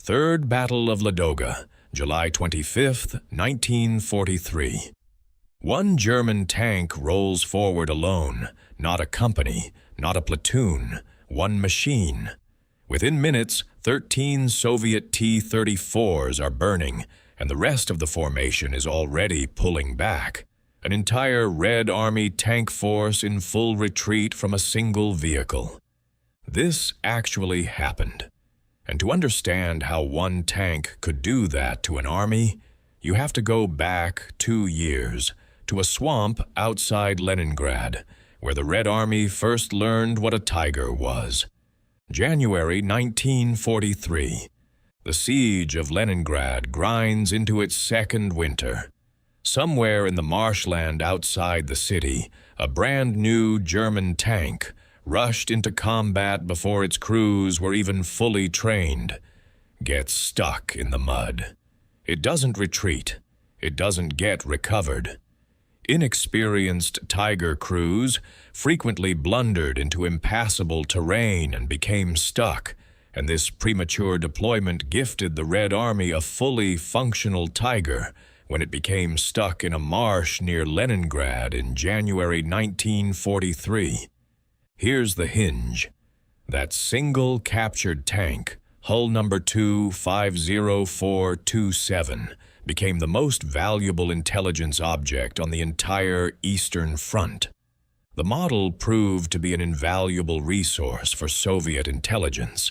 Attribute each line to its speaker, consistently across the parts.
Speaker 1: Third Battle of Ladoga, July 25, 1943. One German tank rolls forward alone, not a company, not a platoon, one machine. Within minutes, 13 Soviet T-34s are burning, and the rest of the formation is already pulling back. An entire Red Army tank force in full retreat from a single vehicle. This actually happened. And to understand how one tank could do that to an army, you have to go back 2 years to a swamp outside Leningrad, where the Red Army first learned what a tiger was. January 1943. The siege of Leningrad grinds into its second winter. Somewhere in the marshland outside the city, a brand new German tank rushed into combat before its crews were even fully trained, gets stuck in the mud. It doesn't retreat. It doesn't get recovered. Inexperienced Tiger crews frequently blundered into impassable terrain and became stuck, and this premature deployment gifted the Red Army a fully functional Tiger when it became stuck in a marsh near Leningrad in January 1943. Here's the hinge. That single captured tank, hull number 250427, became the most valuable intelligence object on the entire Eastern Front. The model proved to be an invaluable resource for Soviet intelligence.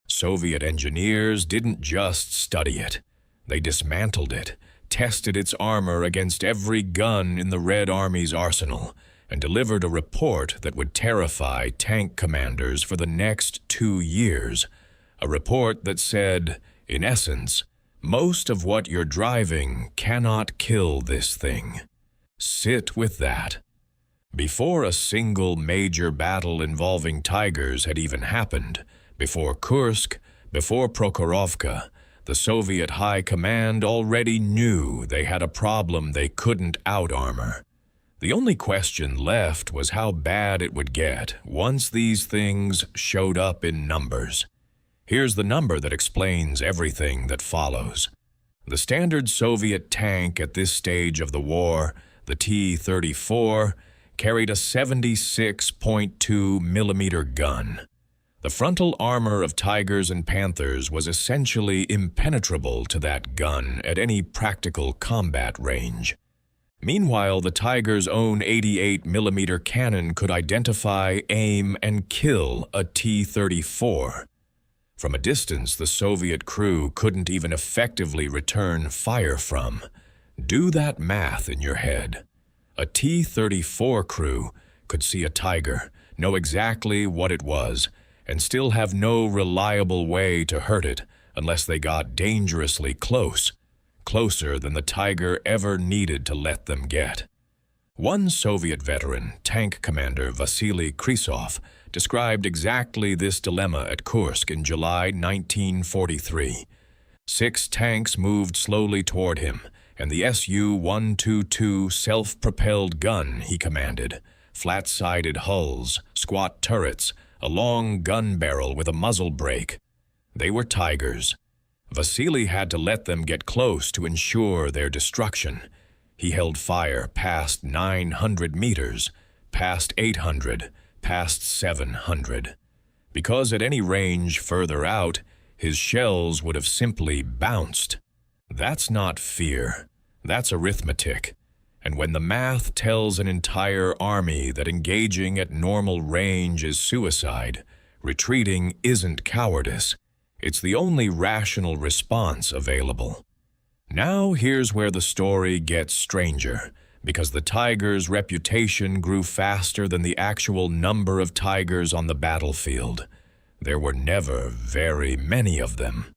Speaker 1: Soviet engineers didn't just study it. They dismantled it, tested its armor against every gun in the Red Army's arsenal, and delivered a report that would terrify tank commanders for the next 2 years. A report that said, in essence, most of what you're driving cannot kill this thing. Sit with that. Before a single major battle involving Tigers had even happened, before Kursk, before Prokhorovka, the Soviet High Command already knew they had a problem they couldn't out-armor. The only question left was how bad it would get once these things showed up in numbers. Here's the number that explains everything that follows. The standard Soviet tank at this stage of the war, the T-34, carried a 76.2 millimeter gun. The frontal armor of Tigers and Panthers was essentially impenetrable to that gun at any practical combat range. Meanwhile, the Tiger's own 88 millimeter cannon could identify, aim, and kill a T-34. From a distance, the Soviet crew couldn't even effectively return fire from. Do that math in your head. A T-34 crew could see a Tiger, know exactly what it was, and still have no reliable way to hurt it unless they got dangerously close. Closer than the Tiger ever needed to let them get. One Soviet veteran, tank commander Vasily Krysov, described exactly this dilemma at Kursk in July 1943. 6 tanks moved slowly toward him, and the Su-122 self-propelled gun he commanded, flat-sided hulls, squat turrets, a long gun barrel with a muzzle brake. They were Tigers. Vasily had to let them get close to ensure their destruction. He held fire past 900 meters, past 800, past 700. Because at any range further out, his shells would have simply bounced. That's not fear. That's arithmetic. And when the math tells an entire army that engaging at normal range is suicide, retreating isn't cowardice, it's the only rational response available. Now here's where the story gets stranger, because the Tiger's reputation grew faster than the actual number of Tigers on the battlefield. There were never very many of them.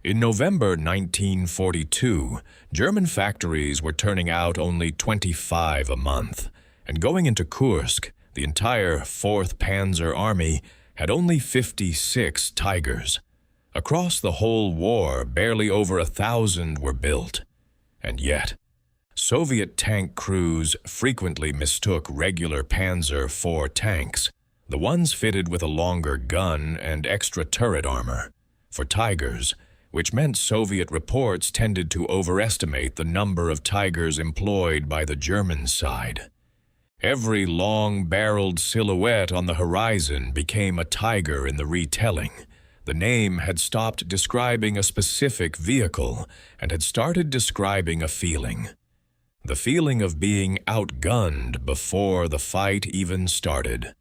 Speaker 1: In November 1942, German factories were turning out only 25 a month, and going into Kursk, the entire 4th Panzer Army had only 56 Tigers. Across the whole war, barely over 1,000 were built. And yet, Soviet tank crews frequently mistook regular Panzer IV tanks, the ones fitted with a longer gun and extra turret armor, for Tigers, which meant Soviet reports tended to overestimate the number of tigers employed by the German side. Every long-barreled silhouette on the horizon became a tiger in the retelling. The name had stopped describing a specific vehicle and had started describing a feeling. The feeling of being outgunned before the fight even started.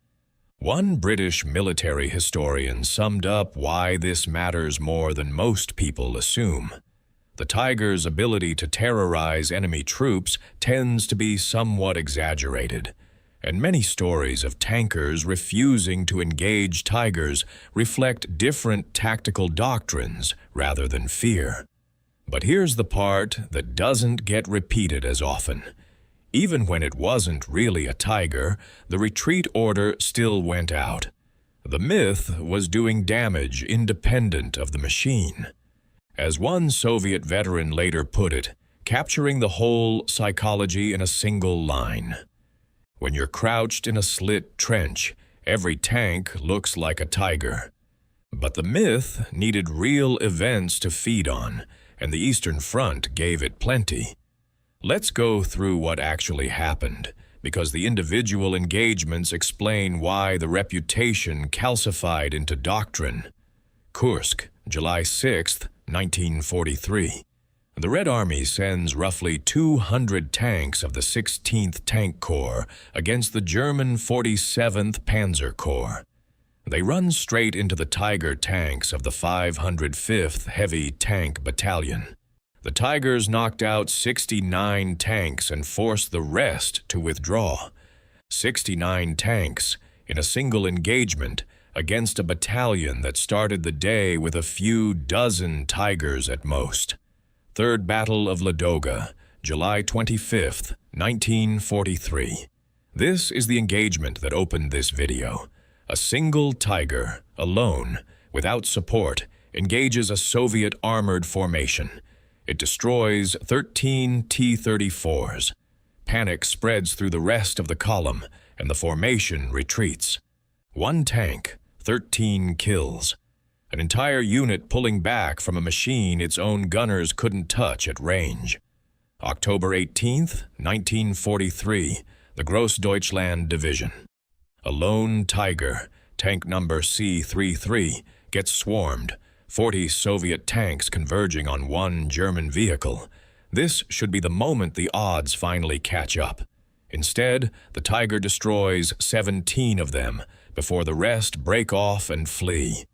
Speaker 1: One British military historian summed up why this matters more than most people assume. The tiger's ability to terrorize enemy troops tends to be somewhat exaggerated, and many stories of tankers refusing to engage tigers reflect different tactical doctrines rather than fear. But here's the part that doesn't get repeated as often. Even when it wasn't really a tiger, the retreat order still went out. The myth was doing damage independent of the machine. As one Soviet veteran later put it, capturing the whole psychology in a single line. When you're crouched in a slit trench, every tank looks like a tiger. But the myth needed real events to feed on, and the Eastern Front gave it plenty. Let's go through what actually happened, because the individual engagements explain why the reputation calcified into doctrine. Kursk, July 6, 1943. The Red Army sends roughly 200 tanks of the 16th Tank Corps against the German 47th Panzer Corps. They run straight into the Tiger tanks of the 505th Heavy Tank Battalion. The Tigers knocked out 69 tanks and forced the rest to withdraw. 69 tanks in a single engagement against a battalion that started the day with a few dozen Tigers at most. Third Battle of Ladoga, July 25, 1943. This is the engagement that opened this video. A single Tiger, alone, without support, engages a Soviet armored formation. It destroys 13 T-34s. Panic spreads through the rest of the column, and the formation retreats. One tank, 13 kills. An entire unit pulling back from a machine its own gunners couldn't touch at range. October 18, 1943, the Grossdeutschland Division. A lone Tiger, tank number C-33, gets swarmed, 40 Soviet tanks converging on one German vehicle. This should be the moment the odds finally catch up. Instead, the Tiger destroys 17 of them before the rest break off and flee.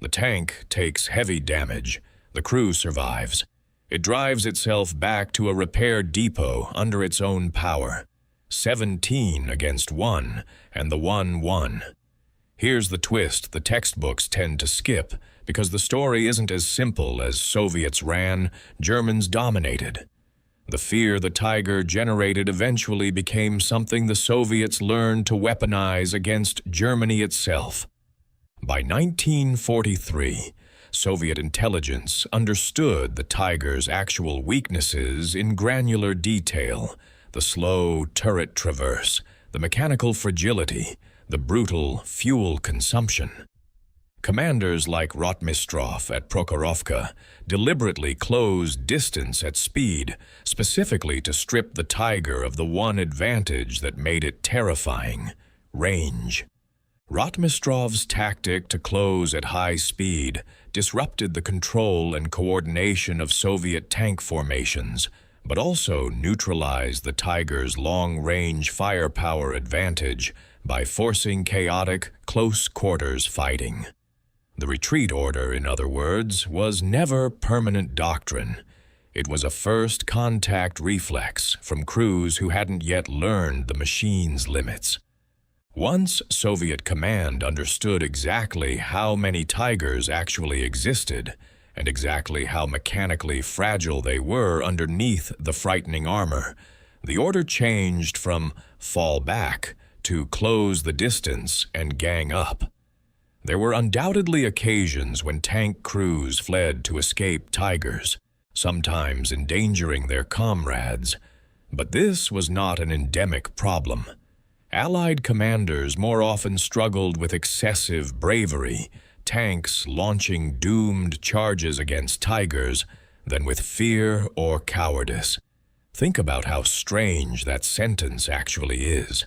Speaker 1: The tank takes heavy damage. The crew survives. It drives itself back to a repair depot under its own power. 17 against 1, and the 1 won. Here's the twist the textbooks tend to skip, because the story isn't as simple as Soviets ran, Germans dominated. The fear the Tiger generated eventually became something the Soviets learned to weaponize against Germany itself. By 1943, Soviet intelligence understood the Tiger's actual weaknesses in granular detail: the slow turret traverse, the mechanical fragility, the brutal fuel consumption. Commanders like Rotmistrov at Prokhorovka deliberately closed distance at speed, specifically to strip the Tiger of the one advantage that made it terrifying: range. Rotmistrov's tactic to close at high speed disrupted the control and coordination of Soviet tank formations, but also neutralized the Tiger's long-range firepower advantage by forcing chaotic, close-quarters fighting. The retreat order, in other words, was never permanent doctrine. It was a first contact reflex from crews who hadn't yet learned the machine's limits. Once Soviet command understood exactly how many Tigers actually existed, and exactly how mechanically fragile they were underneath the frightening armor, the order changed from fall back to close the distance and gang up. There were undoubtedly occasions when tank crews fled to escape Tigers, sometimes endangering their comrades, but this was not an endemic problem. Allied commanders more often struggled with excessive bravery, tanks launching doomed charges against Tigers than with fear or cowardice. Think about how strange that sentence actually is.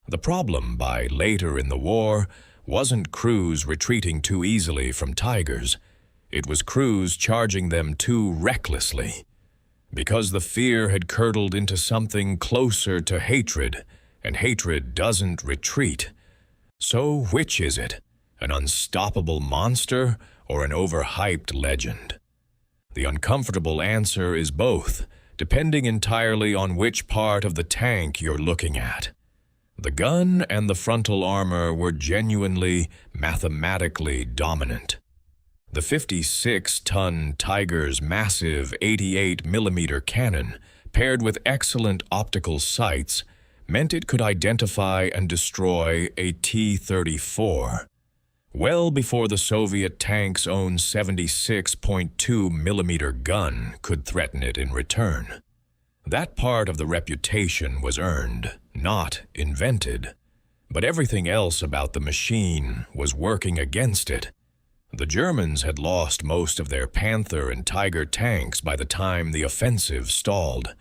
Speaker 1: The problem by later in the war wasn't crews retreating too easily from Tigers. It was crews charging them too recklessly. Because the fear had curdled into something closer to hatred, and hatred doesn't retreat. So which is it? An unstoppable monster or an overhyped legend? The uncomfortable answer is both, depending entirely on which part of the tank you're looking at. The gun and the frontal armor were genuinely, mathematically dominant. The 56-ton Tiger's massive 88mm cannon, paired with excellent optical sights, meant it could identify and destroy a T-34, well before the Soviet tank's own 76.2mm gun could threaten it in return. That part of the reputation was earned, not invented, but everything else about the machine was working against it. The Germans had lost most of their Panther and Tiger tanks by the time the offensive stalled,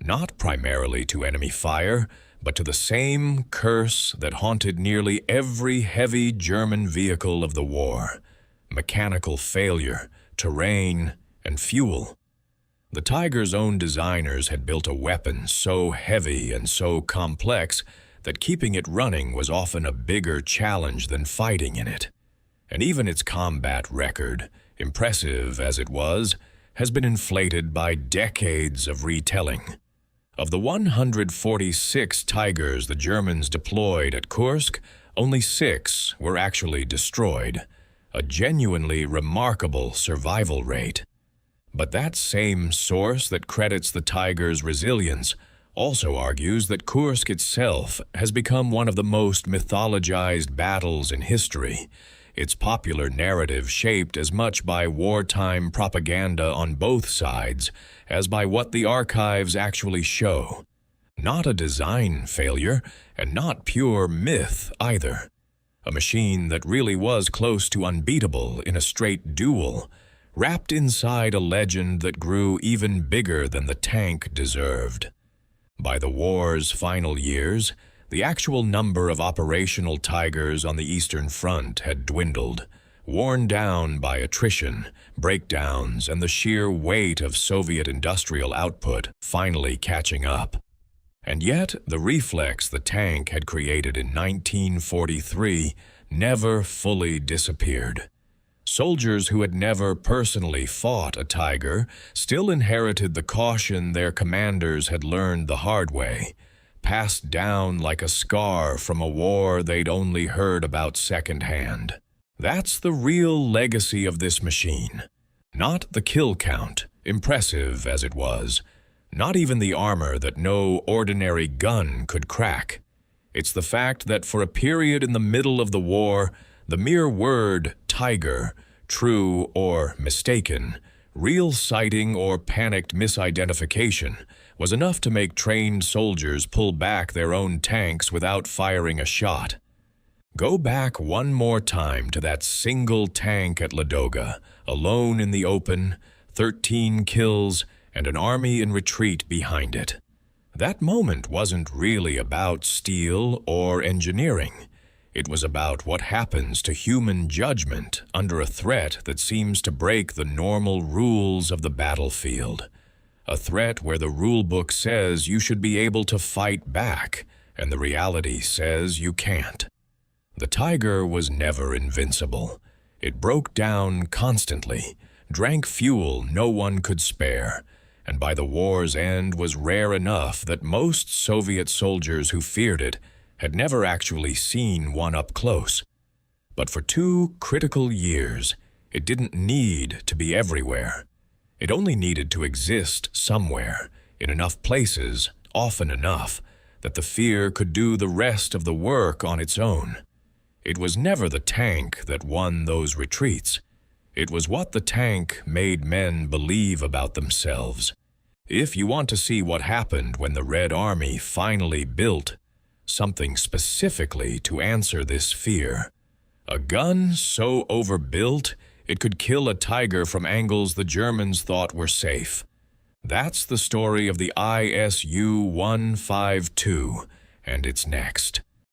Speaker 1: not primarily to enemy fire, but to the same curse that haunted nearly every heavy German vehicle of the war: mechanical failure, terrain, and fuel. The Tiger's own designers had built a weapon so heavy and so complex that keeping it running was often a bigger challenge than fighting in it. And even its combat record, impressive as it was, has been inflated by decades of retelling. Of the 146 Tigers the Germans deployed at Kursk, only 6 were actually destroyed, a genuinely remarkable survival rate. But that same source that credits the Tiger's resilience also argues that Kursk itself has become one of the most mythologized battles in history, its popular narrative shaped as much by wartime propaganda on both sides as by what the archives actually show. Not a design failure, and not pure myth either. A machine that really was close to unbeatable in a straight duel, wrapped inside a legend that grew even bigger than the tank deserved. By the war's final years, the actual number of operational Tigers on the Eastern Front had dwindled, worn down by attrition, breakdowns, and the sheer weight of Soviet industrial output finally catching up. And yet, the reflex the tank had created in 1943 never fully disappeared. Soldiers who had never personally fought a Tiger still inherited the caution their commanders had learned the hard way, passed down like a scar from a war they'd only heard about secondhand. That's the real legacy of this machine. Not the kill count, impressive as it was. Not even the armor that no ordinary gun could crack. It's the fact that for a period in the middle of the war, the mere word Tiger, true or mistaken, real sighting or panicked misidentification, was enough to make trained soldiers pull back their own tanks without firing a shot. Go back one more time to that single tank at Ladoga, alone in the open, 13 kills, and an army in retreat behind it. That moment wasn't really about steel or engineering. It was about what happens to human judgment under a threat that seems to break the normal rules of the battlefield. A threat where the rulebook says you should be able to fight back, and the reality says you can't. The Tiger was never invincible. It broke down constantly, drank fuel no one could spare, and by the war's end was rare enough that most Soviet soldiers who feared it had never actually seen one up close. But for 2 critical years, it didn't need to be everywhere. It only needed to exist somewhere, in enough places, often enough, that the fear could do the rest of the work on its own. It was never the tank that won those retreats. It was what the tank made men believe about themselves. If you want to see what happened when the Red Army finally built something specifically to answer this fear, A gun so overbuilt, it could kill a tiger from angles the Germans thought were safe. That's the story of the ISU-152, and it's next.